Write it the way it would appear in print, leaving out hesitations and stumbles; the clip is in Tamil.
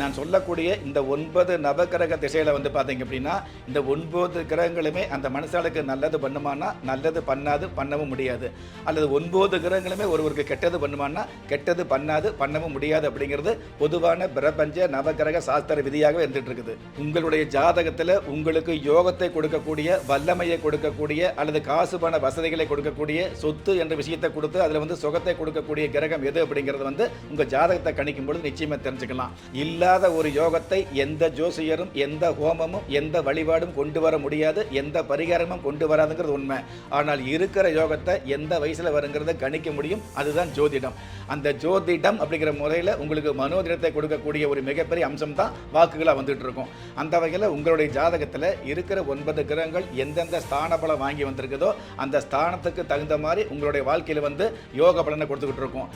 நான் சொல்லக்கூடிய இந்த 9 நவகிரக திசையில் வந்து பார்த்தீங்க அப்படின்னா இந்த 9 கிரகங்களுமே அந்த மனுஷாளுக்கு நல்லது பண்ணுமானா நல்லது பண்ணாது, பண்ணவும் முடியாது. அல்லது 9 கிரகங்களுமே ஒருவருக்கு கெட்டது பண்ணுமானா கெட்டது பண்ணாது, பண்ணவும் முடியாது. அப்படிங்கிறது பொதுவான பிரபஞ்ச நவகிரக சாஸ்திர விதியாகவே இருந்துட்டு இருக்குது. உங்களுடைய ஜாதகத்தில் உங்களுக்கு யோகத்தை கொடுக்கக்கூடிய, வல்லமையை கொடுக்கக்கூடிய, அல்லது காசு பண வசதிகளை கொடுக்கக்கூடிய, சொத்து என்ற விஷயத்தை கொடுத்து அதில் வந்து சுகத்தை கொடுக்கக்கூடிய கிரகம் எது அப்படிங்கிறது வந்து உங்கள் ஜாதகத்தை கணிக்கும் பொழுது நிச்சயமாக தெரிஞ்சுக்கலாம். இல்லாத ஒரு யோகத்தை எந்த ஜோசியரும், எந்த ஹோமமும், எந்த வழிபாடும் கொண்டு வர முடியாது, எந்த பரிகாரமும் கொண்டு வராதுங்கிறது உண்மை. ஆனால் இருக்கிற யோகத்தை எந்த வயசில் வருங்கிறத கணிக்க முடியும். அதுதான் ஜோதிடம். அந்த ஜோதிடம் அப்படிங்கிற முறையில் உங்களுக்கு மனோதிடத்தை கொடுக்கக்கூடிய ஒரு மிகப்பெரிய அம்சம் தான் வாக்குகளாக வந்துட்டு இருக்கும். அந்த வகையில் உங்களுடைய ஜாதகத்தில் இருக்கிற 9 கிரகங்கள் எந்தெந்த ஸ்தான பலம் வாங்கி வந்திருக்குதோ அந்த ஸ்தானத்துக்கு தகுந்த மாதிரி உங்களுடைய வாழ்க்கையில் வந்து யோக பலனை கொடுத்துக்கிட்டு இருக்கும்.